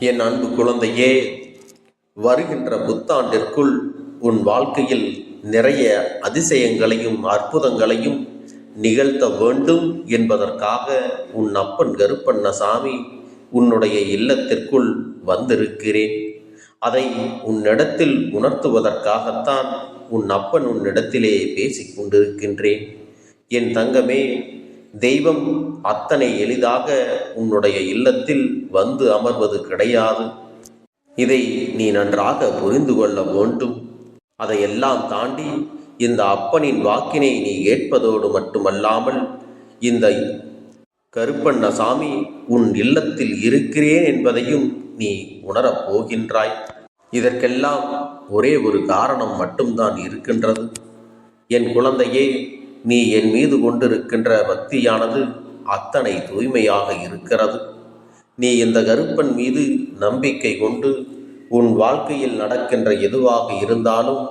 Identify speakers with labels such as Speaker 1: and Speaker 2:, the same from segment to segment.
Speaker 1: என் அன்பு குழந்தையே, வருகின்ற புத்தாண்டிற்குள் உன் வாழ்க்கையில் நிறைய அதிசயங்களையும் அற்புதங்களையும் நிகழ்த்த வேண்டும் என்பதற்காக உன் அப்பன் கருப்பண்ணசாமி உன்னுடைய இல்லத்திற்குள் வந்திருக்கிறேன். அதை உன்னிடத்தில் உணர்த்துவதற்காகத்தான் உன் அப்பன் உன்னிடத்திலே பேசிக் கொண்டிருக்கின்றேன். என் தங்கமே, தெய்வம் அத்தனை எளிதாக உன்னுடைய இல்லத்தில் வந்து அமர்வது கிடையாது. இதை நீ நன்றாக புரிந்து கொள்ள வேண்டும். அதையெல்லாம் தாண்டி இந்த அப்பனின் வாக்கினை நீ கேட்பதோடு மட்டுமல்லாமல், இந்த கருப்பண்ணசாமி உன் இல்லத்தில் இருக்கிறேன் என்பதையும் நீ உணரப் போகின்றாய். இதற்கெல்லாம் ஒரே ஒரு காரணம் மட்டும்தான் இருக்கின்றது. என் குழந்தையே, நீ என் மீது கொண்டிருக்கின்ற பக்தியானது அத்தனை தூய்மையாக இருக்கிறது. நீ இந்த கருப்பன் மீது நம்பிக்கை கொண்டு உன் வாழ்க்கையில் நடக்கின்ற எதுவாக இருந்தாலும்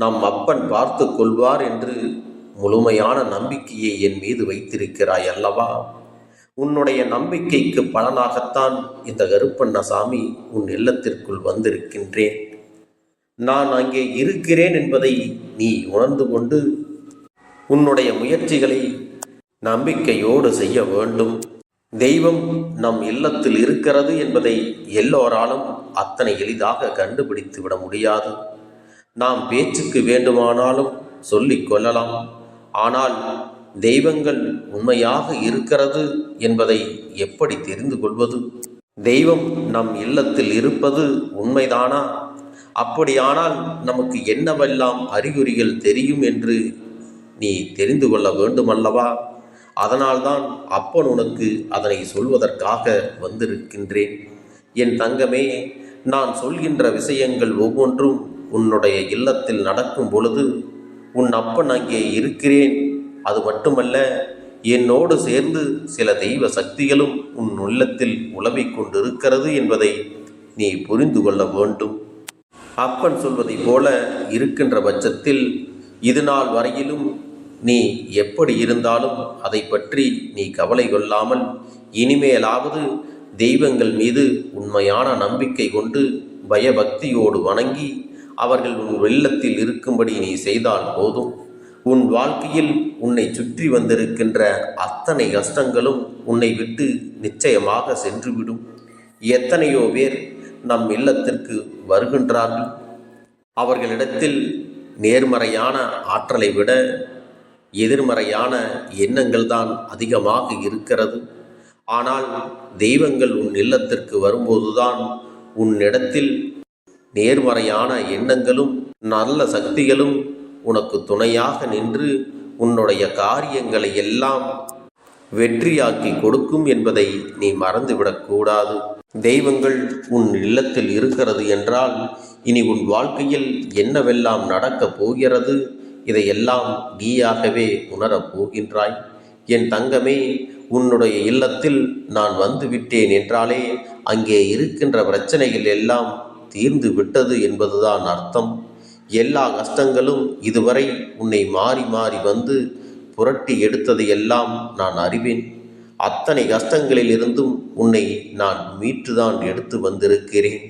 Speaker 1: நம் அப்பன் பார்த்து கொள்வார் என்று முழுமையான நம்பிக்கையை என் மீது வைத்திருக்கிறாய் அல்லவா? உன்னுடைய நம்பிக்கைக்கு பலனாகத்தான் இந்த கருப்பண்ணசாமி உன் இல்லத்திற்குள் வந்திருக்கின்றேன். நான் அங்கே இருக்கிறேன் என்பதை நீ உணர்ந்து கொண்டு உன்னுடைய முயற்சிகளை நம்பிக்கையோடு செய்ய வேண்டும். தெய்வம் நம் இல்லத்தில் இருக்கிறது என்பதை எல்லோராலும் அத்தனை எளிதாக கண்டுபிடித்து விட முடியாது. நாம் பேச்சுக்கு வேண்டுமானாலும் சொல்லிக் கொள்ளலாம். ஆனால் தெய்வங்கள் உண்மையாக இருக்கிறது என்பதை எப்படி தெரிந்து கொள்வது? தெய்வம் நம் இல்லத்தில் இருப்பது உண்மைதானா? அப்படியானால் நமக்கு என்னவெல்லாம் அறிகுறிகள் தெரியும் என்று நீ தெரிந்து கொள்ள வேண்டுமல்லவா? அதனால்தான் அப்பன் உனக்கு அதனை சொல்வதற்காக வந்திருக்கின்றேன். என் தங்கமே, நான் சொல்கின்ற விஷயங்கள் ஒவ்வொன்றும் உன்னுடைய இல்லத்தில் நடக்கும் பொழுது உன் அப்பன் அங்கே இருக்கிறேன், அது மட்டுமல்ல என்னோடு சேர்ந்து சில தெய்வ சக்திகளும் உன் உள்ளத்தில் உலவிக் கொண்டிருக்கிறது என்பதை நீ புரிந்து கொள்ள வேண்டும். அப்பன் சொல்வதைப் போல இருக்கின்ற பட்சத்தில் இது நாள் வரையிலும் நீ எப்படி இருந்தாலும் அதை பற்றி நீ கவலை கொள்ளாமல் இனிமேலாவது தெய்வங்கள் மீது உண்மையான நம்பிக்கை கொண்டு பயபக்தியோடு வணங்கி அவர்கள் உன் வெள்ளத்தில் இருக்கும்படி நீ செய்தால் போதும். உன் வாழ்க்கையில் உன்னை சுற்றி வந்திருக்கின்ற அத்தனை கஷ்டங்களும் உன்னை விட்டு நிச்சயமாக சென்றுவிடும். எத்தனையோ பேர் நம் இல்லத்திற்கு வருகின்றார்கள். அவர்களிடத்தில் நேர்மறையான ஆற்றலை விட எதிர்மறையான எண்ணங்கள் தான் அதிகமாக இருக்கிறது. ஆனால் தெய்வங்கள் உன் இல்லத்திற்கு வரும்போதுதான் உன்னிடத்தில் நேர்மறையான எண்ணங்களும் நல்ல சக்திகளும் உனக்கு துணையாக நின்று உன்னுடைய காரியங்களை எல்லாம் வெற்றியாக்கி கொடுக்கும் என்பதை நீ மறந்துவிடக்கூடாது. தெய்வங்கள் உன் இல்லத்தில் இருக்கிறது என்றால் இனி உன் வாழ்க்கையில் என்னவெல்லாம் நடக்கப் போகிறது இதையெல்லாம் நீயாகவே உணரப் போகின்றாய். என் தங்கமே, உன்னுடைய இல்லத்தில் நான் வந்துவிட்டேன் என்றாலே அங்கே இருக்கின்ற பிரச்சனைகள் எல்லாம் தீர்ந்து விட்டது என்பதுதான் அர்த்தம். எல்லா கஷ்டங்களும் இதுவரை உன்னை மாறி மாறி வந்து புரட்டி எடுத்ததையெல்லாம் நான் அறிவேன். அத்தனை கஷ்டங்களில் இருந்தும் உன்னை நான் மீட்டுதான் எடுத்து வந்திருக்கிறேன்.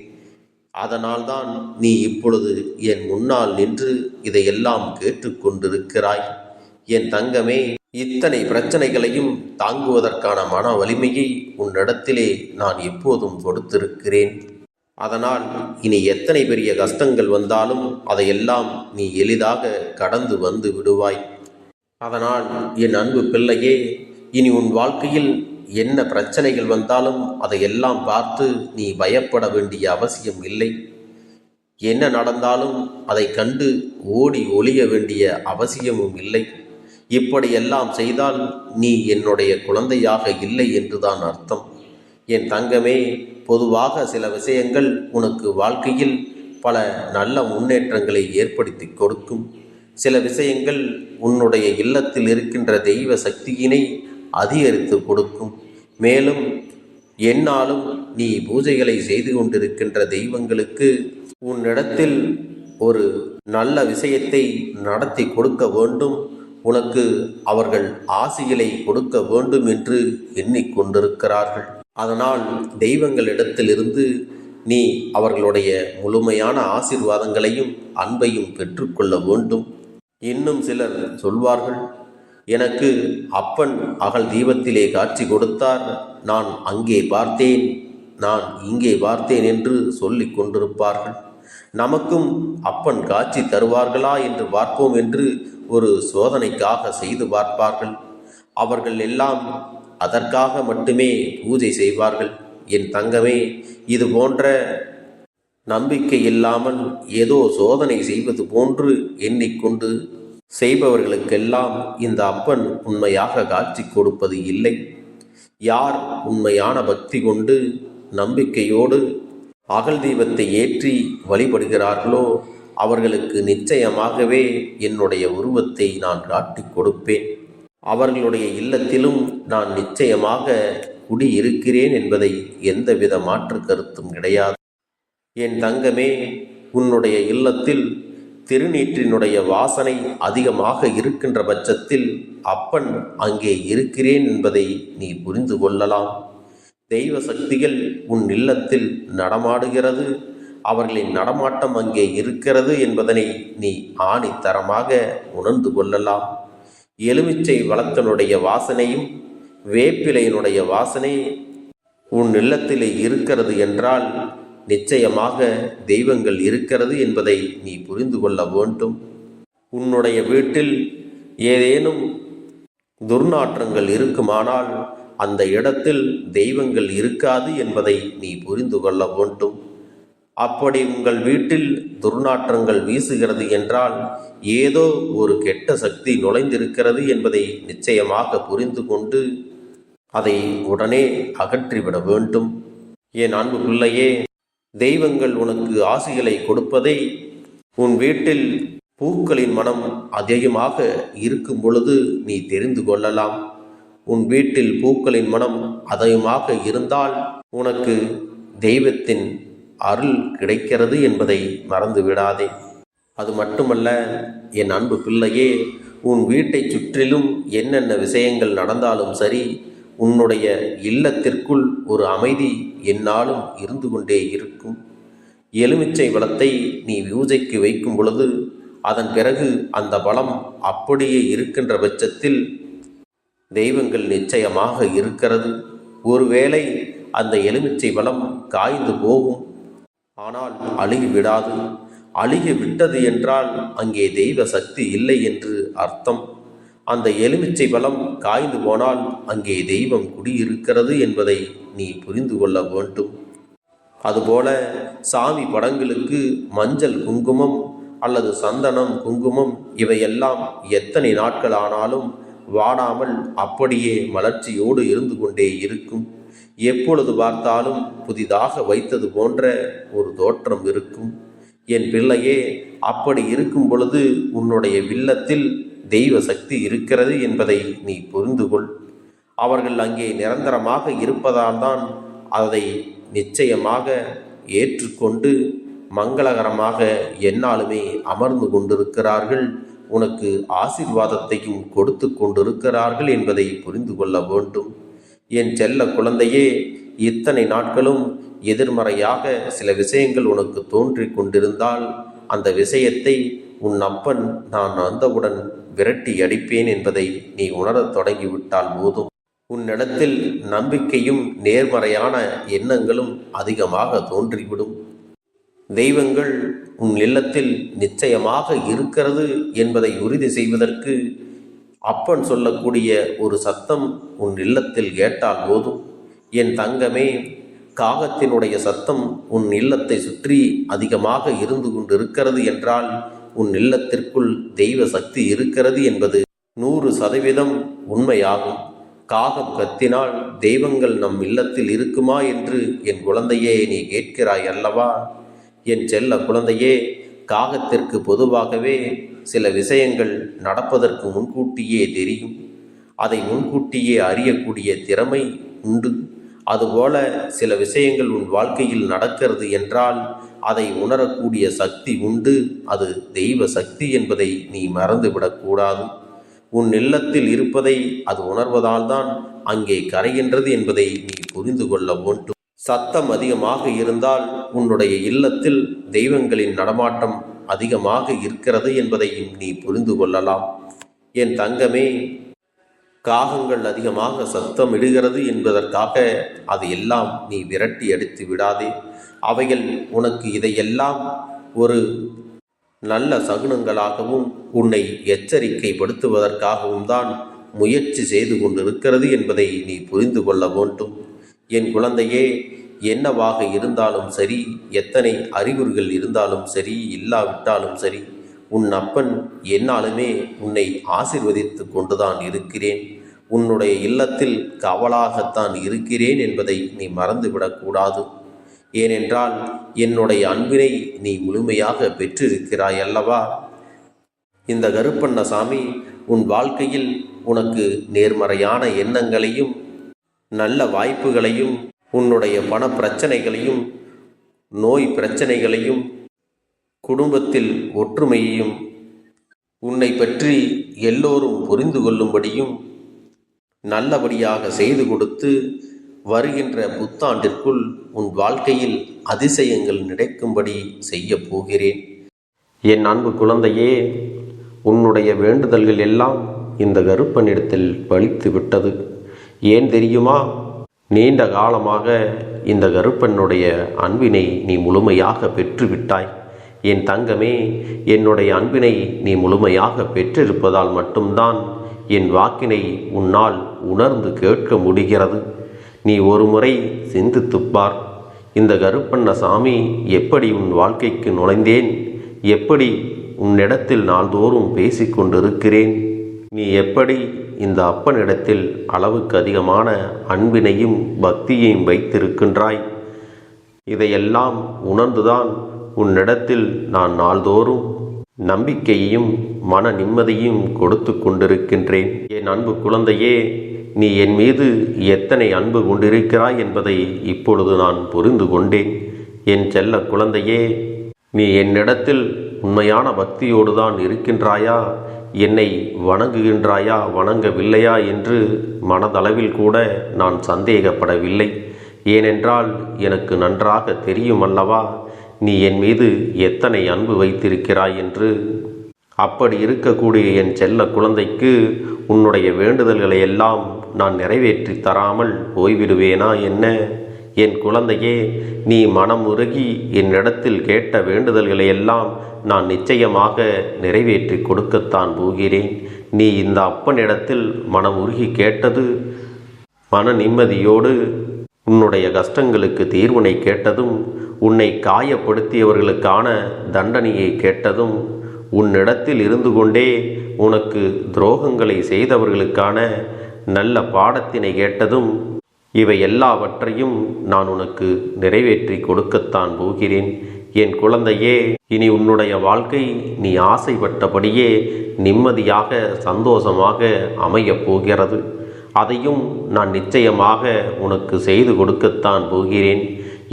Speaker 1: அதனால்தான் நீ இப்பொழுது என் முன்னால் நின்று இதையெல்லாம் கேட்டுக்கொண்டிருக்கிறாய். என் தங்கமே, இத்தனை பிரச்சனைகளையும் தாங்குவதற்கான மன வலிமையை உன்னிடத்திலே நான் எப்போதும் கொடுத்திருக்கிறேன். அதனால் இனி எத்தனை பெரிய கஷ்டங்கள் வந்தாலும் அதையெல்லாம் நீ எளிதாக கடந்து வந்து விடுவாய். அதனால் என் அன்பு பிள்ளையே, இனி உன் வாழ்க்கையில் என்ன பிரச்சனைகள் வந்தாலும் அதையெல்லாம் பார்த்து நீ பயப்பட வேண்டிய அவசியம் இல்லை. என்ன நடந்தாலும் அதை கண்டு ஓடி ஒளிய வேண்டிய அவசியமும் இல்லை. இப்படியெல்லாம் செய்தால் நீ என்னுடைய குழந்தையாக இல்லை என்றுதான் அர்த்தம். என் தங்கமே, பொதுவாக சில விஷயங்கள் உனக்கு வாழ்க்கையில் பல நல்ல முன்னேற்றங்களை ஏற்படுத்தி கொடுக்கும். சில விஷயங்கள் உன்னுடைய இல்லத்தில் இருக்கின்ற தெய்வ சக்தியினை அதிகரித்து கொடுக்கும். மேலும் என்னாலும் நீ பூஜைகளை செய்து கொண்டிருக்கின்ற தெய்வங்களுக்கு உன்னிடத்தில் ஒரு நல்ல விஷயத்தை நடத்தி கொடுக்க வேண்டும், உனக்கு அவர்கள் ஆசிகளை கொடுக்க வேண்டும் என்று எண்ணிக்கொண்டிருக்கிறார்கள். அதனால் தெய்வங்களிடத்திலிருந்து நீ அவர்களுடைய முழுமையான ஆசீர்வாதங்களையும் அன்பையும் பெற்றுக்கொள்ள வேண்டும். இன்னும் சிலர் சொல்வார்கள், எனக்கு அப்பன் அகல் தீபத்திலே காட்சி கொடுத்தார், நான் அங்கே பார்த்தேன், நான் இங்கே பார்த்தேன் என்று சொல்லிக் கொண்டிருப்பார்கள். நமக்கும் அப்பன் காட்சி தருவார்களா என்று பார்ப்போம் என்று ஒரு சோதனைக்காக செய்து பார்ப்பார்கள். அவர்கள் எல்லாம் அதற்காக மட்டுமே பூஜை செய்வார்கள். என் தங்கமே, இது போன்ற நம்பிக்கை இல்லாமல் ஏதோ சோதனை செய்வது போன்று எண்ணிக்கொண்டு செய்பவர்களுக்கெல்லாம் இந்த அப்பன் உண்மையாக காட்சி கொடுப்பது இல்லை. யார் உண்மையான பக்தி கொண்டு நம்பிக்கையோடு அகல் தீபத்தை ஏற்றி வழிபடுகிறார்களோ அவர்களுக்கு நிச்சயமாகவே என்னுடைய உருவத்தை நான் காட்டி கொடுப்பேன். அவர்களுடைய இல்லத்திலும் நான் நிச்சயமாக குடியிருக்கிறேன் என்பதை எந்தவித மாற்று கருத்தும் கிடையாது. என் தங்கமே, உன்னுடைய இல்லத்தில் திருநீற்றினுடைய வாசனை அதிகமாக இருக்கின்ற பட்சத்தில் அப்பன் அங்கே இருக்கிறேன் என்பதை நீ புரிந்து கொள்ளலாம். தெய்வ சக்திகள் உன் இல்லத்தில் நடமாடுகிறது, அவர்களின் நடமாட்டம் அங்கே இருக்கிறது என்பதனை நீ ஆணித்தரமாக உணர்ந்து கொள்ளலாம். எலுமிச்சை வளத்தினுடைய வாசனையும் வேப்பிலையினுடைய வாசனை உன் இல்லத்திலே இருக்கிறது என்றால் நிச்சயமாக தெய்வங்கள் இருக்கிறது என்பதை நீ புரிந்து கொள்ள வேண்டும். உன்னுடைய வீட்டில் ஏதேனும் துர்நாற்றங்கள் இருக்குமானால் அந்த இடத்தில் தெய்வங்கள் இருக்காது என்பதை நீ புரிந்து கொள்ள வேண்டும். அப்படி உங்கள் வீட்டில் துர்நாற்றங்கள் வீசுகிறது என்றால் ஏதோ ஒரு கெட்ட சக்தி நுழைந்திருக்கிறது என்பதை நிச்சயமாக புரிந்து கொண்டு அதை உடனே அகற்றிவிட வேண்டும். என் அன்பு பிள்ளையே, தெய்வங்கள் உனக்கு ஆசிகளை கொடுப்பதை உன் வீட்டில் பூக்களின் மனம் அதிகமாக இருக்கும் பொழுது நீ தெரிந்து கொள்ளலாம். உன் வீட்டில் பூக்களின் மனம் அதிகமாக இருந்தால் உனக்கு தெய்வத்தின் அருள் கிடைக்கிறது என்பதை மறந்து விடாதே. அது மட்டுமல்ல என் அன்பு பிள்ளையே, உன் வீட்டை சுற்றிலும் என்னென்ன விஷயங்கள் நடந்தாலும் சரி, உன்னுடைய இல்லத்திற்குள் ஒரு அமைதி எந்நாளும் இருந்து கொண்டே இருக்கும். எலுமிச்சை பழத்தை நீ பூஜைக்கு வைக்கும் பொழுது அதன் பிறகு அந்த பலம் அப்படியே இருக்கின்ற பட்சத்தில் தெய்வங்கள் நிச்சயமாக இருக்கிறது. ஒருவேளை அந்த எலுமிச்சை பழம் காய்ந்து போகும், ஆனால் அழுகிவிடாது. அழுகி விட்டது என்றால் அங்கே தெய்வ சக்தி இல்லை என்று அர்த்தம். அந்த எலுமிச்சை பழம் காய்ந்து போனால் அங்கே தெய்வம் குடியிருக்கிறது என்பதை நீ புரிந்து கொள்ள வேண்டும். அதுபோல சாமி படங்களுக்கு மஞ்சள் குங்குமம் அல்லது சந்தனம் குங்குமம் இவையெல்லாம் எத்தனை நாட்கள் ஆனாலும் வாடாமல் அப்படியே மலர்ச்சியோடு இருந்து கொண்டே இருக்கும். எப்பொழுது பார்த்தாலும் புதிதாக வைத்தது போன்ற ஒரு தோற்றம் இருக்கும். என் பிள்ளையே, அப்படி இருக்கும் பொழுது உன்னுடைய இல்லத்தில் தெய்வ சக்தி இருக்கிறது என்பதை நீ புரிந்து கொள். அவர்கள் அங்கே நிரந்தரமாக இருப்பதால் தான் அதை நிச்சயமாக ஏற்றுக்கொண்டு மங்களகரமாக எந்நாளுமே அமர்ந்து கொண்டிருக்கிறார்கள். உனக்கு ஆசீர்வாதத்தையும் கொடுத்து கொண்டிருக்கிறார்கள் என்பதை புரிந்து கொள்ள வேண்டும். என் செல்ல குழந்தையே, இத்தனை நாட்களும் எதிர்மறையாக சில விஷயங்கள் உனக்கு தோன்றி கொண்டிருந்தால் அந்த விஷயத்தை உன் அப்பன் நான் வந்தவுடன் விரட்டி அடிப்பேன் என்பதை நீ உணரத் தொடங்கிவிட்டால் போதும். உன்னிடத்தில் நம்பிக்கையும் நேர்மறையான எண்ணங்களும் அதிகமாக தோன்றிவிடும். தெய்வங்கள் உன் இல்லத்தில் நிச்சயமாக இருக்கிறது என்பதை உறுதி செய்வதற்கு அப்பன் சொல்லக்கூடிய ஒரு சத்தம் உன் இல்லத்தில் கேட்டால் போதும். என் தங்கமே, காகத்தினுடைய சத்தம் உன் இல்லத்தை சுற்றி அதிகமாக இருந்து கொண்டிருக்கிறது என்றால் உன் இல்லத்திற்குள் தெய்வ சக்தி இருக்கிறது என்பது 100% உண்மையாகும். காகம் கத்தினால் தெய்வங்கள் நம் இல்லத்தில் இருக்குமா என்று என் குழந்தையே நீ கேட்கிறாய் அல்லவா? என் செல்ல குழந்தையே, காகத்திற்கு பொதுவாகவே சில விஷயங்கள் நடப்பதற்கு முன்கூட்டியே தெரியும். அதை முன்கூட்டியே அறியக்கூடிய திறமை உண்டு. அதுபோல சில விஷயங்கள் உன் வாழ்க்கையில் நடக்கிறது என்றால் அதை உணரக்கூடிய சக்தி உண்டு. அது தெய்வ சக்தி என்பதை நீ மறந்துவிடக்கூடாது. உன் இல்லத்தில் இருப்பதை அது உணர்வதால் தான் அங்கே கரைகின்றது என்பதை நீ புரிந்து கொள்ள வேண்டும். சத்தம் அதிகமாக இருந்தால் உன்னுடைய இல்லத்தில் தெய்வங்களின் நடமாட்டம் அதிகமாக இருக்கிறது என்பதையும் நீ புரிந்து கொள்ளலாம். என் தங்கமே, காகங்கள் அதிகமாக சத்தம் இடுகிறது என்பதற்காக அது எல்லாம் நீ விரட்டி அடித்து விடாதே. அவைகள் உனக்கு இதையெல்லாம் ஒரு நல்ல சகுனங்களாகவும் உன்னை எச்சரிக்கைப்படுத்துவதற்காகவும் தான் முயற்சி செய்து கொண்டிருக்கிறது என்பதை நீ புரிந்து கொள்ள வேண்டும். என் குழந்தையே, என்னவாக இருந்தாலும் சரி, எத்தனை அறிகுறிகள் இருந்தாலும் சரி, இல்லாவிட்டாலும் சரி, உன் அப்பன் என்னாலுமே உன்னை ஆசீர்வதித்து கொண்டுதான் இருக்கிறேன். உன்னுடைய இல்லத்தில் காவலாகத்தான் இருக்கிறேன் என்பதை நீ மறந்துவிடக்கூடாது. ஏனென்றால் என்னுடைய அன்பினை நீ முழுமையாக பெற்றிருக்கிறாய் அல்லவா? இந்த கருப்பண்ணசாமி உன் வாழ்க்கையில் உனக்கு நேர்மறையான எண்ணங்களையும் நல்ல வாய்ப்புகளையும் உன்னுடைய பண பிரச்சனைகளையும் நோய் பிரச்சனைகளையும் குடும்பத்தில் ஒற்றுமையையும் உன்னை பற்றி எல்லோரும் புரிந்து கொள்ளும்படியும் நல்லபடியாக செய்து கொடுத்து வருகின்ற புத்தாண்டிற்குள் உன் வாழ்க்கையில் அதிசயங்கள் கிடைக்கும்படி செய்ய போகிறேன். என் அன்பு குழந்தையே, உன்னுடைய வேண்டுதல்கள் எல்லாம் இந்த கருப்பனிடத்தில் பலித்து விட்டது. ஏன் தெரியுமா? நீண்ட காலமாக இந்த கருப்பனுடைய அன்பினை நீ முழுமையாக பெற்றுவிட்டாய். என் தங்கமே, என்னுடைய அன்பினை நீ முழுமையாக பெற்றிருப்பதால் மட்டும்தான் என் வாக்கினை உன்னால் உணர்ந்து கேட்க முடிகிறது. நீ ஒரு முறை சிந்தித்துப்பார். இந்த கருப்பண்ணசாமி எப்படி உன் வாழ்க்கைக்கு நுழைந்தேன், எப்படி உன்னிடத்தில் நாள்தோறும் பேசிக்கொண்டிருக்கிறேன், நீ எப்படி இந்த அப்பனிடத்தில் அளவுக்கு அதிகமான அன்பினையும் பக்தியையும் வைத்திருக்கின்றாய். இதையெல்லாம் உணர்ந்துதான் உன்னிடத்தில் நான் நாள்தோறும் நம்பிக்கையையும் மன நிம்மதியும் கொடுத்து கொண்டிருக்கின்றேன். என் அன்பு குழந்தையே, நீ என் மீது எத்தனை அன்பு கொண்டிருக்கிறாய் என்பதை இப்பொழுது நான் புரிந்து கொண்டேன். என் செல்ல குழந்தையே, நீ என்னிடத்தில் உண்மையான பக்தியோடு தான் இருக்கின்றாயா, என்னை வணங்குகின்றாயா வணங்கவில்லையா என்று மனதளவில் கூட நான் சந்தேகப்படவில்லை. ஏனென்றால் எனக்கு நன்றாக தெரியும் அல்லவா நீ என் மீது எத்தனை அன்பு வைத்திருக்கிறாய் என்று. அப்படி இருக்கக்கூடிய என் செல்ல குழந்தைக்கு உன்னுடைய வேண்டுதல்களை எல்லாம் நான் நிறைவேற்றி தராமல் போய்விடுவேனா என்ன? என் குழந்தையே, நீ மனம் உருகி என்னிடத்தில் கேட்ட வேண்டுதல்களை எல்லாம் நான் நிச்சயமாக நிறைவேற்றி கொடுக்கத்தான் போகிறேன். நீ இந்த அப்பனிடத்தில் மனம் உருகி கேட்டது, மன நிம்மதியோடு உன்னுடைய கஷ்டங்களுக்கு தீர்வினை கேட்டதும், உன்னை காயப்படுத்தியவர்களுக்கான தண்டனையை கேட்டதும், உன்னிடத்தில் இருந்து கொண்டே உனக்கு துரோகங்களை செய்தவர்களுக்கான நல்ல பாடத்தினை கேட்டதும், இவை எல்லாவற்றையும் நான் உனக்கு நிறைவேற்றி கொடுக்கத்தான் போகிறேன். என் குழந்தையே, இனி உன்னுடைய வாழ்க்கை நீ ஆசைப்பட்டபடியே நிம்மதியாக சந்தோஷமாக அமையப் போகிறது. அதையும் நான் நிச்சயமாக உனக்கு செய்து கொடுக்கத்தான் போகிறேன்.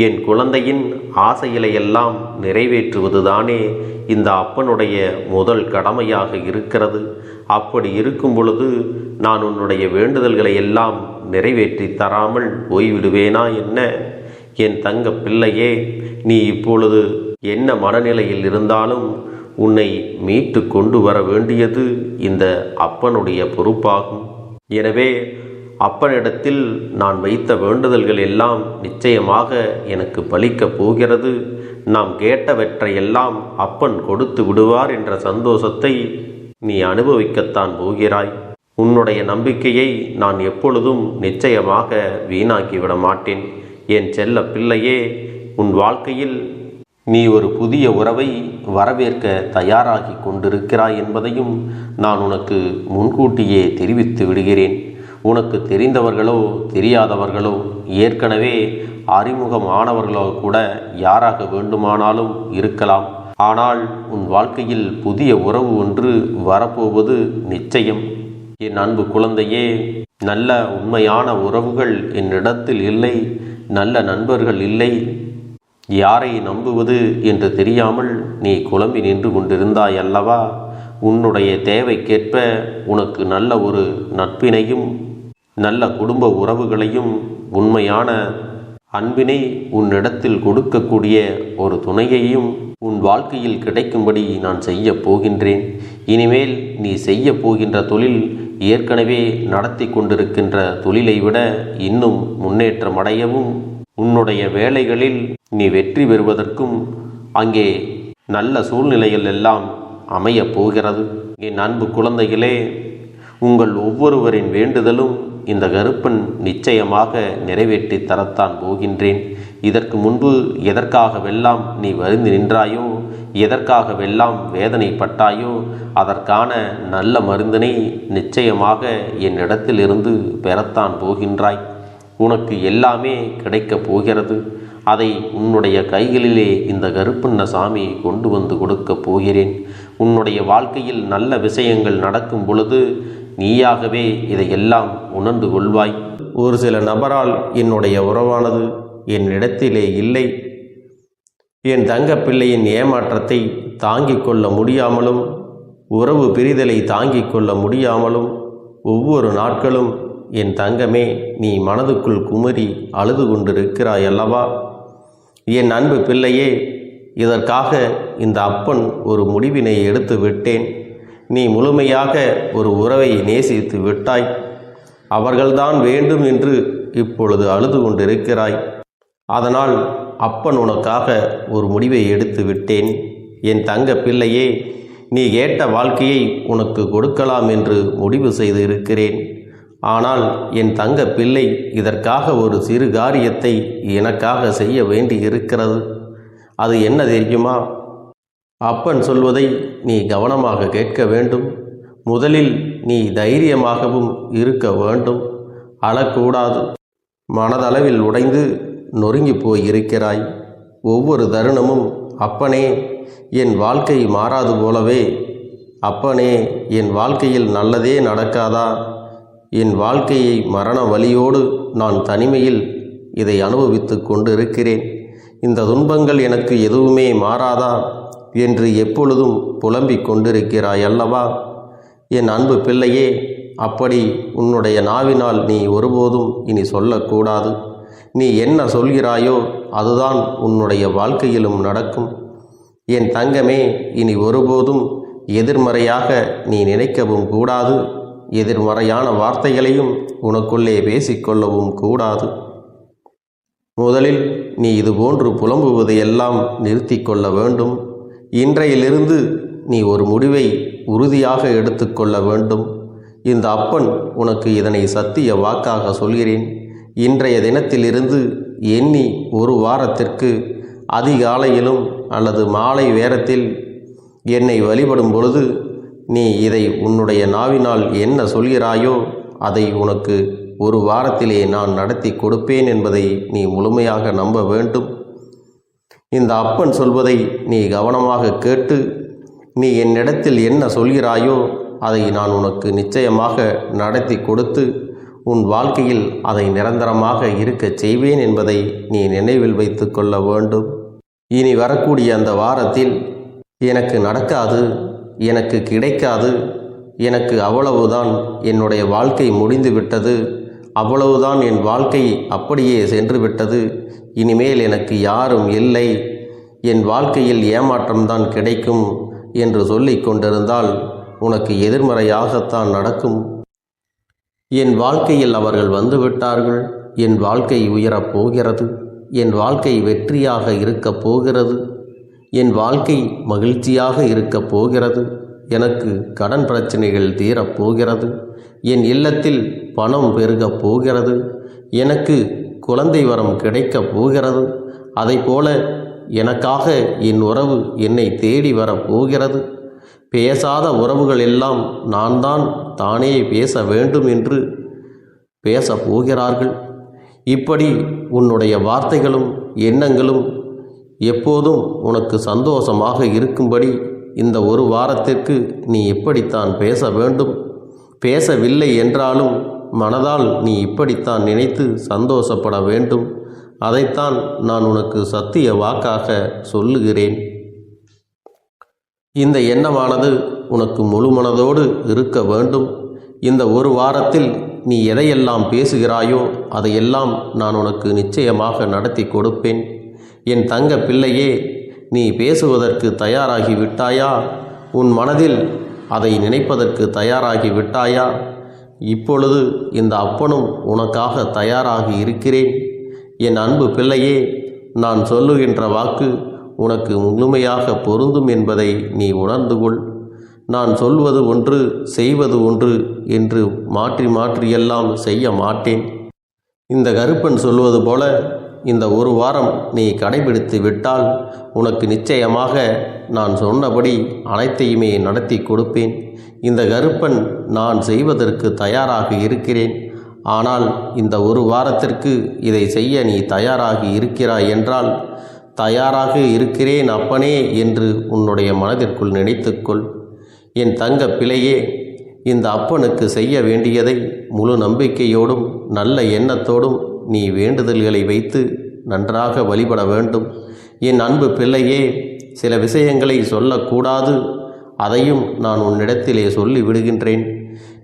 Speaker 1: என் குழந்தையின் ஆசைகளையெல்லாம் நிறைவேற்றுவதுதானே இந்த அப்பனுடைய முதல் கடமையாக இருக்கிறது. அப்படி இருக்கும் பொழுது நான் உன்னுடைய வேண்டுதல்களை எல்லாம் நிறைவேற்றி தராமல் போய்விடுவேனா என்ன? என் தங்க பிள்ளையே, நீ இப்பொழுது என்ன மனநிலையில் இருந்தாலும் உன்னை மீட்டு கொண்டு வர வேண்டியது இந்த அப்பனுடைய பொறுப்பாகும். எனவே அப்பனிடத்தில் நான் வைத்த வேண்டுதல்கள் எல்லாம் நிச்சயமாக எனக்கு பலிக்கப் போகிறது. நாம் கேட்டவற்றையெல்லாம் அப்பன் கொடுத்து விடுவார் என்ற சந்தோஷத்தை நீ அனுபவிக்கத்தான் போகிறாய். உன்னுடைய நம்பிக்கையை நான் எப்பொழுதும் நிச்சயமாக வீணாக்கிவிட மாட்டேன். என் செல்ல பிள்ளையே, உன் வாழ்க்கையில் நீ ஒரு புதிய உறவை வரவேற்க தயாராகி கொண்டிருக்கிறாய் என்பதையும் நான் உனக்கு முன்கூட்டியே தெரிவித்து விடுகிறேன். உனக்கு தெரிந்தவர்களோ தெரியாதவர்களோ ஏற்கனவே அறிமுகமானவர்களோ கூட யாராக வேண்டுமானாலும் இருக்கலாம். ஆனால் உன் வாழ்க்கையில் புதிய உறவு ஒன்று வரப்போவது நிச்சயம். என் அன்பு குழந்தையே, நல்ல உண்மையான உறவுகள் என்னிடத்தில் இல்லை, நல்ல நண்பர்கள் இல்லை. யாரை நம்புவது என்று தெரியாமல் நீ குழம்பி நின்று கொண்டிருந்தாய் அல்லவா? உன்னுடைய தேவைக்கேற்ப உனக்கு நல்ல ஒரு நட்பினையும் நல்ல குடும்ப உறவுகளையும் உண்மையான அன்பினை உன்னிடத்தில் கொடுக்கக்கூடிய ஒரு துணையையும் உன் வாழ்க்கையில் கிடைக்கும்படி நான் செய்ய போகின்றேன். இனிமேல் நீ செய்ய போகின்ற தொழில் ஏற்கனவே நடத்தி கொண்டிருக்கின்ற தொழிலை விட இன்னும் முன்னேற்றமடையவும், உன்னுடைய வேலைகளில் நீ வெற்றி பெறுவதற்கும் அங்கே நல்ல சூழ்நிலைகள் எல்லாம் அமையப் போகிறது. என் அன்பு குழந்தைகளே, உங்கள் ஒவ்வொருவரின் வேண்டுதலும் இந்த கருப்பன் நிச்சயமாக நிறைவேற்றி தரத்தான் போகின்றேன். இதற்கு முன்பு எதற்காகவெல்லாம் நீ வருந்தி நின்றாயோ, எதற்காகவெல்லாம் வேதனைப்பட்டாயோ, அதற்கான நல்ல மருந்தினை நிச்சயமாக என்னிடத்திலிருந்து பெறத்தான் போகின்றாய். உனக்கு எல்லாமே கிடைக்கப் போகிறது. அதை உன்னுடைய கைகளிலே இந்த கருப்பண்ணசாமி கொண்டு வந்து கொடுக்கப் போகிறேன். உன்னுடைய வாழ்க்கையில் நல்ல விஷயங்கள் நடக்கும் பொழுது நீயாகவே இதையெல்லாம் உணர்ந்து கொள்வாய். ஒரு சில நபரால் என்னுடைய உறவானது என்னிடத்திலே இல்லை, என் தங்க பிள்ளையின் ஏமாற்றத்தை தாங்கிக் கொள்ள முடியாமலும் உறவு பிரிதலை தாங்கிக் கொள்ள முடியாமலும் ஒவ்வொரு நாட்களும் என் தங்கமே நீ மனதுக்குள் குமரி அழுது கொண்டிருக்கிறாய் அல்லவா? என் அன்பு பிள்ளையே, இதற்காக இந்த அப்பன் ஒரு முடிவினை எடுத்து விட்டேன். நீ முழுமையாக ஒரு உறவை நேசித்து விட்டாய். அவர்கள்தான் வேண்டும் என்று இப்பொழுது அழுது கொண்டிருக்கிறாய். அதனால் அப்பன் உனக்காக ஒரு முடிவை எடுத்து விட்டேன். என் தங்க பிள்ளையே, நீ கேட்ட வாழ்க்கையை உனக்கு கொடுக்கலாம் என்று முடிவு செய்து இருக்கிறேன். ஆனால் என் தங்க பிள்ளை, இதற்காக ஒரு சிறு காரியத்தை எனக்காக செய்ய வேண்டி இருக்கிறது. அது என்ன தெரியுமா? அப்பன் சொல்வதை நீ கவனமாக கேட்க வேண்டும். முதலில் நீ தைரியமாகவும் இருக்க வேண்டும். அழக்கூடாது. மனதளவில் உடைந்து நொறுங்கி போய் இருக்கிறாய். ஒவ்வொரு தருணமும் அப்பனே என் வாழ்க்கை மாறாது போலவே, அப்பனே என் வாழ்க்கையில் நல்லதே நடக்காதா, என் வாழ்க்கையை மரண வலியோடு நான் தனிமையில் இதை அனுபவித்து கொண்டு இருக்கிறேன். இந்த துன்பங்கள் எனக்கு எதுவுமே மாறாதா என்று எப்பொழுதும் புலம்பிக் கொண்டிருக்கிறாய் அல்லவா? என் அன்பு பிள்ளையே, அப்படி உன்னுடைய நாவினால் நீ ஒருபோதும் இனி சொல்லக்கூடாது. நீ என்ன சொல்கிறாயோ அதுதான் உன்னுடைய வாழ்க்கையிலும் நடக்கும். என் தங்கமே, இனி ஒருபோதும் எதிர்மறையாக நீ நினைக்கவும் கூடாது. எதிர்மறையான வார்த்தைகளையும் உனக்குள்ளே பேசிக்கொள்ளவும் கூடாது. முதலில் நீ இதுபோன்று புலம்புவதையெல்லாம் நிறுத்தி கொள்ள வேண்டும். இன்றையிலிருந்து நீ ஒரு முடிவை உறுதியாக எடுத்துக்கொள்ள வேண்டும். இந்த அப்பன் உனக்கு இதனை சத்திய வாக்காக சொல்கிறேன். இன்றைய தினத்திலிருந்து எண்ணி ஒரு வாரத்திற்கு அதிகாலையிலும் அல்லது மாலை நேரத்தில் என்னை வழிபடும் பொழுது நீ இதை உன்னுடைய நாவினால் என்ன சொல்கிறாயோ அதை உனக்கு ஒரு வாரத்திலே நான் நடத்தி கொடுப்பேன் என்பதை நீ முழுமையாக நம்ப வேண்டும். இந்த அப்பன் சொல்வதை நீ கவனமாக கேட்டு நீ என்னிடத்தில் என்ன சொல்கிறாயோ அதை நான் உனக்கு நிச்சயமாக நடத்தி கொடுத்து உன் வாழ்க்கையில் அதை நிரந்தரமாக இருக்கச் செய்வேன் என்பதை நீ நினைவில் வைத்து கொள்ள வேண்டும். இனி வரக்கூடிய அந்த வாரத்தில் எனக்கு நடக்காது, எனக்கு கிடைக்காது, எனக்கு அவ்வளவுதான், என்னுடைய வாழ்க்கை முடிந்து விட்டது, அவ்வளவுதான், என் வாழ்க்கை அப்படியே சென்று விட்டது, இனிமேல் எனக்கு யாரும் இல்லை, என் வாழ்க்கையில் ஏமாற்றம்தான் கிடைக்கும் என்று சொல்லிக் கொண்டிருந்தால் உனக்கு எதிர்மறையாகத்தான் நடக்கும். என் வாழ்க்கையில் அவர்கள் வந்துவிட்டார்கள், என் வாழ்க்கை உயரப் போகிறது, என் வாழ்க்கை வெற்றியாக இருக்கப் போகிறது, என் வாழ்க்கை மகிழ்ச்சியாக இருக்கப் போகிறது, எனக்கு கடன் பிரச்சனைகள் தீரப்போகிறது, என் இல்லத்தில் பணம் பெருகப் போகிறது, எனக்கு குழந்தை வரம் கிடைக்கப் போகிறது, அதைப்போல எனக்காக என் உறவு என்னை தேடி வரப்போகிறது, பேசாத உறவுகள் எல்லாம் நான் தான் தானே பேச வேண்டும் என்று பேசப் போகிறார்கள். இப்படி உன்னுடைய வார்த்தைகளும் எண்ணங்களும் எப்போதும் உனக்கு சந்தோஷமாக இருக்கும்படி இந்த ஒரு வாரத்திற்கு நீ எப்படித்தான் பேச வேண்டும். பேசவில்லை என்றாலும் மனதால் நீ இப்படித்தான் நினைத்து சந்தோஷப்பட வேண்டும். அதைத்தான் நான் உனக்கு சத்திய வாக்காக சொல்லுகிறேன். இந்த எண்ணமானது உனக்கு முழு மனதோடு இருக்க வேண்டும். இந்த ஒரு வாரத்தில் நீ எதையெல்லாம் பேசுகிறாயோ அதையெல்லாம் நான் உனக்கு நிச்சயமாக நடத்தி கொடுப்பேன். என் தங்க பிள்ளையே, நீ பேசுவதற்கு தயாராகி விட்டாயா? உன் மனதில் அதை நினைப்பதற்கு தயாராகி விட்டாயா? இப்பொழுது இந்த அப்பனும் உனக்காக தயாராகி இருக்கிறேன். என் அன்பு பிள்ளையே, நான் சொல்லுகின்ற வாக்கு உனக்கு முழுமையாக பொருந்தும் என்பதை நீ உணர்ந்து கொள். நான் சொல்வது ஒன்று செய்வது ஒன்று என்று மாற்றி மாற்றியெல்லாம் செய்ய மாட்டேன். இந்த கருப்பன் சொல்வது போல இந்த ஒரு வாரம் நீ கடைபிடித்து விட்டால் உனக்கு நிச்சயமாக நான் சொன்னபடி அனைத்தையுமே நடத்தி கொடுப்பேன். இந்த கருப்பன் நான் செய்வதற்கு தயாராக இருக்கிறேன். ஆனால் இந்த ஒரு வாரத்திற்கு இதை செய்ய நீ தயாராகி இருக்கிறாய் என்றால், தயாராக இருக்கிறேன் அப்பனே என்று உன்னுடைய மனதிற்குள் நினைத்துக்கொள். என் தங்க பிள்ளையே, இந்த அப்பனுக்கு செய்ய வேண்டியதை முழு நம்பிக்கையோடும் நல்ல எண்ணத்தோடும் நீ வேண்டுதல்களை வைத்து நன்றாக வழிபட வேண்டும். என் அன்பு பிள்ளையே, சில விஷயங்களை சொல்லக்கூடாது, அதையும் நான் உன்னிடத்திலே சொல்லி விடுகின்றேன்.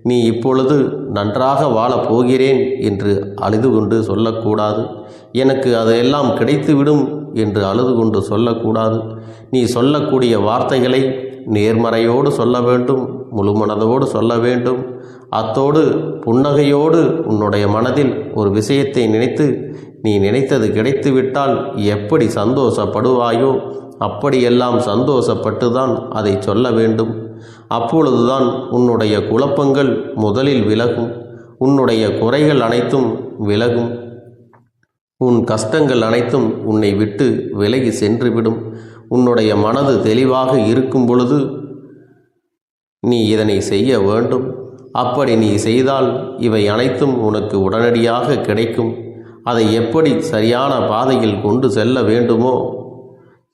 Speaker 1: நீ இப்பொழுது நன்றாக வாழப் போகிறேன் என்று அழுது கொண்டு சொல்லக்கூடாது. எனக்கு அதையெல்லாம் கிடைத்துவிடும் என்று அழுது கொண்டு சொல்லக்கூடாது. நீ சொல்லக்கூடிய வார்த்தைகளை நேர்மறையோடு சொல்ல வேண்டும், முழு மனதோடு சொல்ல வேண்டும். அத்தோடு புன்னகையோடு உன்னுடைய மனதில் ஒரு விஷயத்தை நினைத்து நீ நினைத்தது கிடைத்துவிட்டால் எப்படி சந்தோஷப்படுவாயோ அப்படியெல்லாம் சந்தோஷப்பட்டுதான் அதை சொல்ல வேண்டும். அப்பொழுதுதான் உன்னுடைய குழப்பங்கள் முதலில் விலகும், உன்னுடைய குறைகள் அனைத்தும் விலகும், உன் கஷ்டங்கள் அனைத்தும் உன்னை விட்டு விலகி சென்றுவிடும். உன்னுடைய மனது தெளிவாக இருக்கும் பொழுது நீ இதனை செய்ய வேண்டும். அப்படி நீ செய்தால் இவை அனைத்தும் உனக்கு உடனடியாக கிடைக்கும். அதை எப்படி சரியான பாதையில் கொண்டு செல்ல வேண்டுமோ,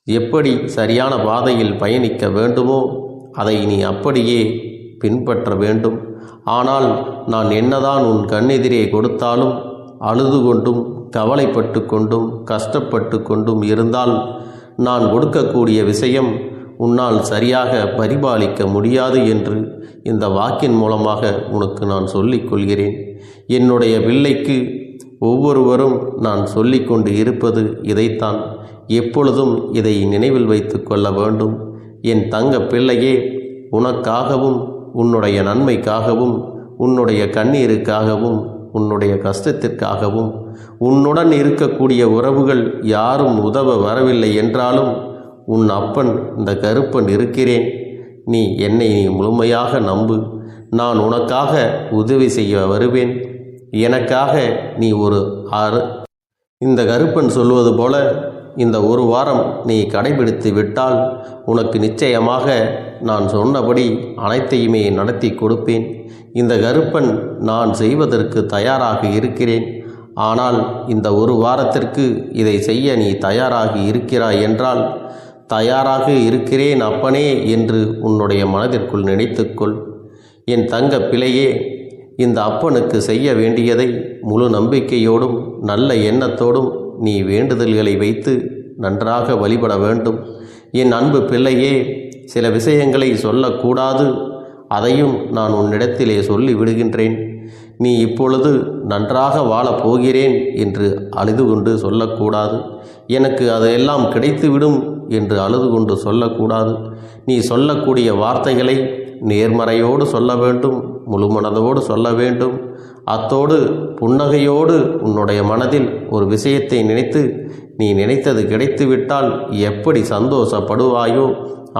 Speaker 1: எப்படி சரியான பாதையில் பயணிக்க வேண்டுமோ அதை நீ அப்படியே பின்பற்ற வேண்டும். ஆனால் நான் என்னதான் உன் கண்ணெதிரே கொடுத்தாலும் அழுது கொண்டும் கவலைப்பட்டு கொண்டும் கஷ்டப்பட்டு கொண்டும் இருந்தால் நான் கொடுக்கக்கூடிய விஷயம் உன்னால் சரியாக பரிபாலிக்க முடியாது என்று இந்த வாக்கின் மூலமாக உனக்கு நான் சொல்லிக் கொள்கிறேன். என்னுடைய பிள்ளைக்கு ஒவ்வொருவரும் நான் சொல்லிக்கொண்டு இருப்பது இதைத்தான். எப்பொழுதும் இதை நினைவில் வைத்து கொள்ள வேண்டும். என் தங்க பிள்ளையே, உனக்காகவும் உன்னுடைய நன்மைக்காகவும் உன்னுடைய கண்ணீருக்காகவும் உன்னுடைய கஷ்டத்திற்காகவும் உன்னுடன் இருக்கக்கூடிய உறவுகள் யாரும் உதவ வரவில்லை என்றாலும் உன் அப்பன் இந்த கருப்பன் இருக்கிறேன். நீ என்னை முழுமையாக நம்பு. நான் உனக்காக உதவி செய்ய வருவேன். எனக்காக நீ இந்த கருப்பன் சொல்வது போல இந்த ஒரு வாரம் நீ கடைபிடித்து விட்டால் உனக்கு நிச்சயமாக நான் சொன்னபடி அனைத்தையுமே நடத்தி கொடுப்பேன். இந்த கருப்பன் நான் செய்வதற்கு தயாராக இருக்கிறேன். ஆனால் இந்த ஒரு வாரத்திற்கு இதை செய்ய நீ தயாராகி இருக்கிறாய் என்றால், தயாராக இருக்கிறேன் அப்பனே என்று உன்னுடைய மனதிற்குள் நினைத்துக்கொள். என் தங்க பிள்ளையே, இந்த அப்பனுக்கு செய்ய வேண்டியதை முழு நம்பிக்கையோடும் நல்ல எண்ணத்தோடும் நீ வேண்டுதல்களை வைத்து நன்றாக வழிபட வேண்டும். என் அன்பு பிள்ளையே, சில விஷயங்களை சொல்லக்கூடாது, அதையும் நான் உன்னிடத்திலே சொல்லி விடுகின்றேன். நீ இப்பொழுது நன்றாக வாழப் போகிறேன் என்று அழுது கொண்டு சொல்லக்கூடாது. எனக்கு அதையெல்லாம் கிடைத்துவிடும் என்று அழுது கொண்டு சொல்லக்கூடாது. நீ சொல்லக்கூடிய வார்த்தைகளை நேர்மறையோடு சொல்ல வேண்டும், முழு மனதோடு சொல்ல வேண்டும். அத்தோடு புன்னகையோடு உன்னுடைய மனதில் ஒரு விஷயத்தை நினைத்து நீ நினைத்தது கிடைத்துவிட்டால் எப்படி சந்தோஷப்படுவாயோ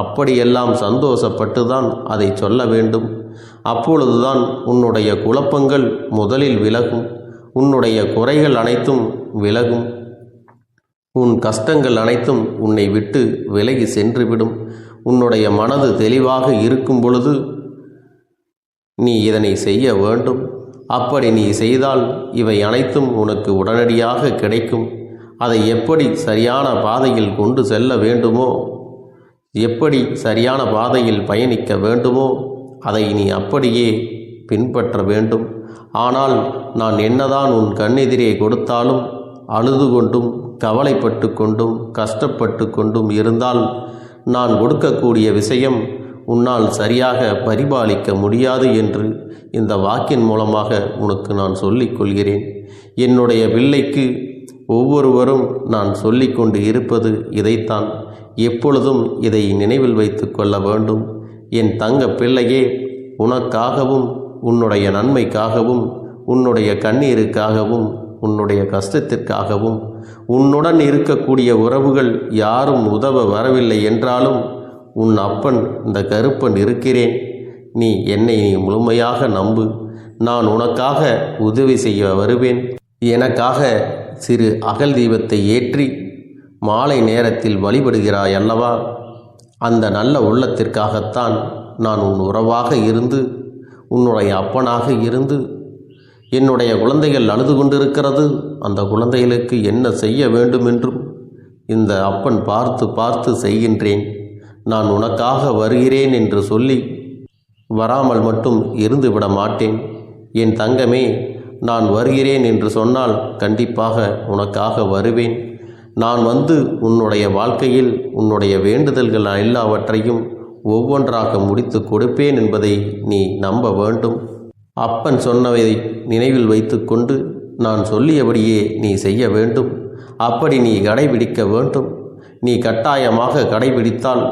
Speaker 1: அப்படியெல்லாம் சந்தோஷப்பட்டுதான் அதை சொல்ல வேண்டும். அப்பொழுதுதான் உன்னுடைய குழப்பங்கள் முதலில் விலகும், உன்னுடைய குறைகள் அனைத்தும் விலகும், உன் கஷ்டங்கள் அனைத்தும் உன்னை விட்டு விலகி சென்றுவிடும். உன்னுடைய மனது தெளிவாக இருக்கும் பொழுது நீ இதனை செய்ய வேண்டும். அப்படி நீ செய்தால் இவை அனைத்தும் உனக்கு உடனடியாக கிடைக்கும். அதை எப்படி சரியான பாதையில் கொண்டு செல்ல வேண்டுமோ, எப்படி சரியான பாதையில் பயணிக்க வேண்டுமோ அதை நீ அப்படியே பின்பற்ற வேண்டும். ஆனால் நான் என்னதான் உன் கண்ணெதிரே கொடுத்தாலும் அழுது கொண்டும் கவலைப்பட்டு கொண்டும் கஷ்டப்பட்டு கொண்டும் இருந்தால் நான் கொடுக்கக்கூடிய விஷயம் உன்னால் சரியாக பரிபாலிக்க முடியாது என்று இந்த வாக்கின் மூலமாக உனக்கு நான் சொல்லிக் கொள்கிறேன். என்னுடைய பிள்ளைக்கு ஒவ்வொருவரும் நான் சொல்லிக்கொண்டு இருப்பது இதைத்தான். எப்பொழுதும் இதை நினைவில் வைத்து கொள்ள வேண்டும். என் தங்க பிள்ளையே, உனக்காகவும் உன்னுடைய நன்மைக்காகவும் உன்னுடைய கண்ணீருக்காகவும் உன்னுடைய கஷ்டத்திற்காகவும் உன்னுடன் இருக்கக்கூடிய உறவுகள் யாரும் உதவ வரவில்லை என்றாலும் உன் அப்பன் இந்த கருப்பன் இருக்கிறேன். நீ என்னை முழுமையாக நம்பு. நான் உனக்காக உதவி செய்ய வருவேன். எனக்காக சிறு அகல் தீபத்தை ஏற்றி மாலை நேரத்தில் வழிபடுகிறாய் அல்லவா? அந்த நல்ல உள்ளத்திற்காகத்தான் நான் உன் உறவாக இருந்து உன்னுடைய அப்பனாக இருந்து என்னுடைய குழந்தைகள் அழுது கொண்டிருக்கிறது, அந்த குழந்தைகளுக்கு என்ன செய்ய வேண்டும் என்றும் இந்த அப்பன் பார்த்து பார்த்து செய்கின்றேன். நான் உனக்காக வருகிறேன் என்று சொல்லி வராமல் மட்டும் இருந்து விட மாட்டேன். என் தங்கமே, நான் வருகிறேன் என்று சொன்னால் கண்டிப்பாக உனக்காக வருவேன். நான் வந்து உன்னுடைய வாழ்க்கையில் உன்னுடைய வேண்டுதல்கள் எல்லாவற்றையும் ஒவ்வொன்றாக முடித்து கொடுப்பேன் என்பதை நீ நம்ப வேண்டும். அப்பன் சொன்னவை நினைவில் வைத்துக்கொண்டு நான் சொல்லியபடியே நீ செய்ய வேண்டும். அப்படி நீ கடைபிடிக்க வேண்டும். நீ கட்டாயமாக கடைபிடித்தால்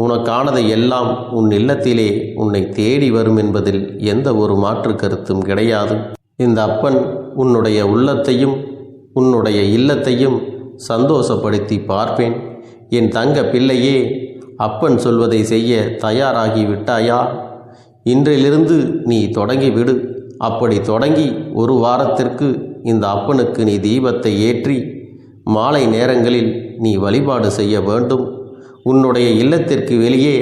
Speaker 1: உனக்கானதை எல்லாம் உன் இல்லத்திலே உன்னை தேடி வரும் என்பதில் எந்த ஒரு மாற்று கருத்தும் கிடையாது. இந்த அப்பன் உன்னுடைய உள்ளத்தையும் உன்னுடைய இல்லத்தையும் சந்தோஷப்படுத்தி பார்ப்பேன். என் தங்க பிள்ளையே, அப்பன் சொல்வதை செய்ய தயாராகி விட்டாயா? இன்றிலிருந்து நீ தொடங்கிவிடு. அப்படி தொடங்கி ஒரு வாரத்திற்கு இந்த அப்பனுக்கு நீ தீபத்தை ஏற்றி மாலை நேரங்களில் நீ வழிபாடு செய்ய வேண்டும். உன்னுடைய இல்லத்திற்கு வெளியே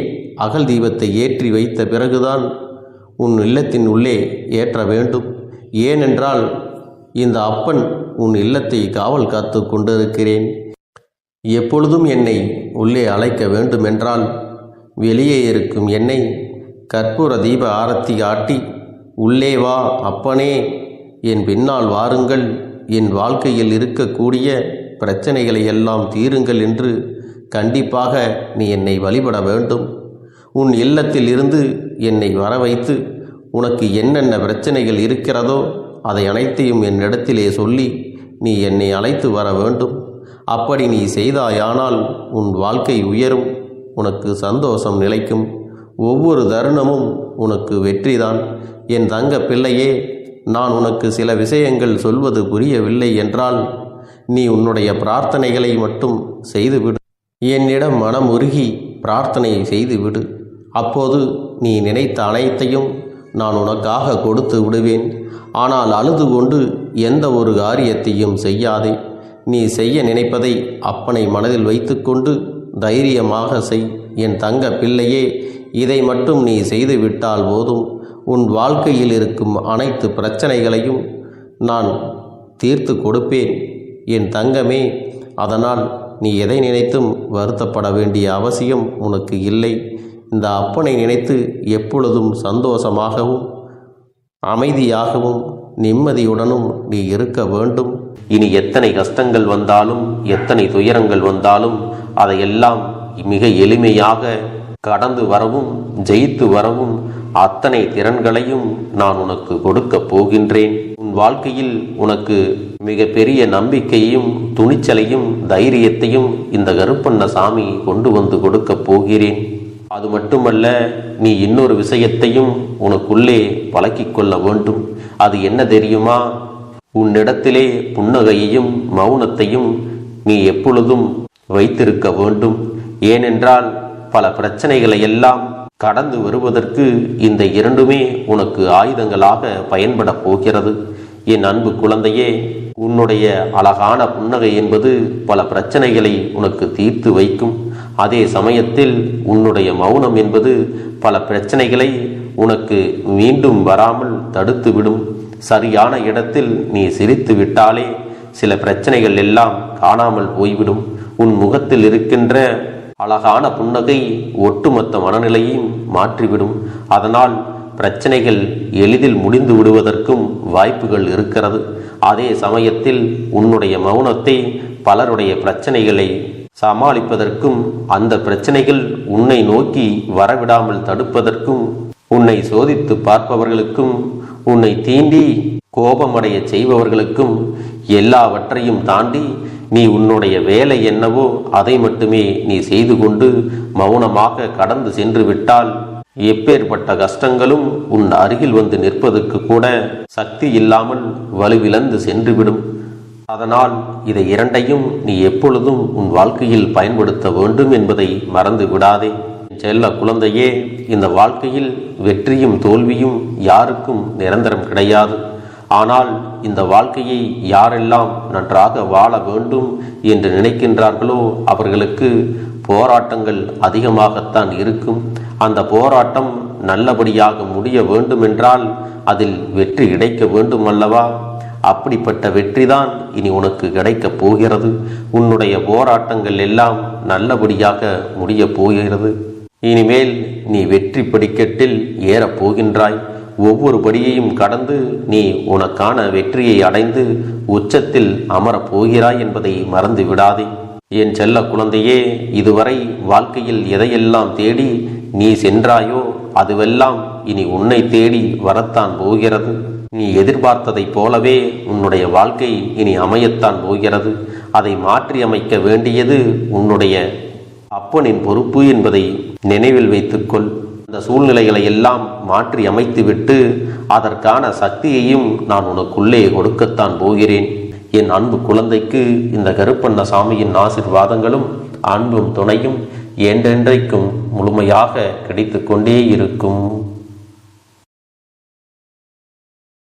Speaker 1: அகல் தீபத்தை ஏற்றி வைத்த பிறகுதான் உன் இல்லத்தின் உள்ளே ஏற்ற வேண்டும். ஏனென்றால் இந்த அப்பன் உன் இல்லத்தை காவல் காத்து கொண்டிருக்கிறேன். எப்பொழுதும் என்னை உள்ளே அழைக்க வேண்டுமென்றால் வெளியே இருக்கும் என்னை கற்பூர தீப ஆரத்தி காட்டி உள்ளே வா அப்பனே, என் பின்னால் வாருங்கள், என் வாழ்க்கையில் இருக்கக்கூடிய பிரச்சனைகளை எல்லாம் தீருங்கள் என்று கண்டிப்பாக நீ என்னை வழிபட வேண்டும். உன் இல்லத்தில் இருந்து என்னை வர வைத்து உனக்கு என்னென்ன பிரச்சனைகள் இருக்கிறதோ அதை அனைத்தையும் என்னிடத்திலே சொல்லி நீ என்னை அழைத்து வர வேண்டும். அப்படி நீ செய்தாயானால் உன் வாழ்க்கை உயரும், உனக்கு சந்தோஷம் நிலைக்கும். ஒவ்வொரு தருணமும் உனக்கு வெற்றிதான். என் தங்க பிள்ளையே, நான் உனக்கு சில விஷயங்கள் சொல்வது புரியவில்லை என்றால் நீ உன்னுடைய பிரார்த்தனைகளை மட்டும் செய்துவிடு. என்னிடம் மனம் உருகி பிரார்த்தனை செய்துவிடு. அப்போது நீ நினைத்த அனைத்தையும் நான் உனக்காக கொடுத்து விடுவேன். ஆனால் அழுது கொண்டு எந்த ஒரு காரியத்தையும் செய்யாதே. நீ செய்ய நினைப்பதை அப்பனை மனதில் வைத்துக்கொண்டு தைரியமாக செய். என் தங்க பிள்ளையே, இதை மட்டும் நீ செய்துவிட்டால் போதும். உன் வாழ்க்கையில் இருக்கும் அனைத்து பிரச்சனைகளையும் நான் தீர்த்து கொடுப்பேன் என் தங்கமே. அதனால் நீ எதை நினைத்தும் வருத்தப்பட வேண்டிய அவசியம் உனக்கு இல்லை. இந்த அப்பனை நினைத்து எப்பொழுதும் சந்தோஷமாகவும் அமைதியாகவும் நிம்மதியுடனும் நீ இருக்க வேண்டும். இனி எத்தனை கஷ்டங்கள் வந்தாலும் எத்தனை துயரங்கள் வந்தாலும் அதையெல்லாம் மிக எளிமையாக கடந்து வரவும் ஜெயித்து வரவும் அத்தனை திறன்களையும் நான் உனக்கு கொடுக்க போகின்றேன். உன் வாழ்க்கையில் உனக்கு மிக பெரிய நம்பிக்கையையும் துணிச்சலையும் தைரியத்தையும் இந்த கருப்பண்ணசாமி கொண்டு வந்து கொடுக்க போகிறேன். அது மட்டுமல்ல, நீ இன்னொரு விஷயத்தையும் உனக்குள்ளே பழக்கிக் கொள்ள வேண்டும். அது என்ன தெரியுமா? உன்னிடத்திலே புன்னகையையும் மௌனத்தையும் நீ எப்பொழுதும் வைத்திருக்க வேண்டும். ஏனென்றால் பல பிரச்சனைகளை எல்லாம் கடந்து வருவதற்கு இந்த இரண்டுமே உனக்கு ஆயுதங்களாக பயன்பட போகிறது. என் அன்பு குழந்தையே, உன்னுடைய அழகான புன்னகை என்பது பல பிரச்சனைகளை உனக்கு தீர்த்து வைக்கும். அதே சமயத்தில் உன்னுடைய மௌனம் என்பது பல பிரச்சனைகளை உனக்கு மீண்டும் வராமல் தடுத்துவிடும். சரியான இடத்தில் நீ சிரித்து விட்டாலே சில பிரச்சனைகள் எல்லாம் காணாமல் போய்விடும். உன் முகத்தில் இருக்கின்ற அழகான புன்னகை ஒட்டுமொத்த மனநிலையையும் மாற்றிவிடும். அதனால் பிரச்சனைகள் எளிதில் முடிந்து விடுவதற்கும் வாய்ப்புகள் இருக்கிறது. அதே சமயத்தில் உன்னுடைய மௌனத்தை பலருடைய பிரச்சனைகளை சமாளிப்பதற்கும் அந்த பிரச்சனைகள் உன்னை நோக்கி வரவிடாமல் தடுப்பதற்கும் உன்னை சோதித்து பார்ப்பவர்களுக்கும் உன்னை தீண்டி கோபமடைய செய்பவர்களுக்கும் எல்லாவற்றையும் தாண்டி நீ உன்னுடைய வேலை என்னவோ அதை மட்டுமே நீ செய்து கொண்டு மௌனமாக கடந்து சென்று விட்டால் எப்பேற்பட்ட கஷ்டங்களும் உன் அருகில் வந்து நிற்பதற்கு கூட சக்தி இல்லாமல் வலுவிழந்து சென்றுவிடும். அதனால் இதை இரண்டையும் நீ எப்பொழுதும் உன் வாழ்க்கையில் பயன்படுத்த வேண்டும் என்பதை மறந்து விடாதே. செல்ல குழந்தையே, இந்த வாழ்க்கையில் வெற்றியும் தோல்வியும் யாருக்கும் நிரந்தரம் கிடையாது. ஆனால் இந்த வாழ்க்கையை யாரெல்லாம் நன்றாக வாழ வேண்டும் என்று நினைக்கின்றார்களோ அவர்களுக்கு போராட்டங்கள் அதிகமாகத்தான் இருக்கும். அந்த போராட்டம் நல்லபடியாக முடிய வேண்டுமென்றால் அதில் வெற்றி கிடைக்க வேண்டும் அல்லவா? அப்படிப்பட்ட வெற்றிதான் இனி உனக்கு கிடைக்கப் போகிறது. உன்னுடைய போராட்டங்கள் எல்லாம் நல்லபடியாக முடிய போகிறது. இனிமேல் நீ வெற்றி படிக்கட்டில் ஏறப் போகின்றாய். ஒவ்வொரு படியையும் கடந்து நீ உனக்கான வெற்றியை அடைந்து உச்சத்தில் அமரப் போகிறாய் என்பதை மறந்து விடாதே. என் செல்ல குழந்தையே, இதுவரை வாழ்க்கையில் எதையெல்லாம் தேடி நீ சென்றாயோ அதுவெல்லாம் இனி உன்னை தேடி வரத்தான் போகிறது. நீ எதிர்பார்த்ததைப் போலவே உன்னுடைய வாழ்க்கை இனி அமையத்தான் போகிறது. அதை மாற்றி அமைக்க வேண்டியது உன்னுடைய அப்பனின் பொறுப்பு என்பதை நினைவில் வைத்துக்கொள். அந்த சூழ்நிலைகளை எல்லாம் மாற்றி அமைத்துவிட்டு அதற்கான சக்தியையும் நான் உனக்குள்ளே கொடுக்கத்தான் போகிறேன். என் அன்பு குழந்தைக்கு இந்த கருப்பண்ணசாமியின் ஆசீர்வாதங்களும் அன்பும் துணையும் என்றென்றைக்கும் முழுமையாக கிடைத்து கொண்டே இருக்கும்.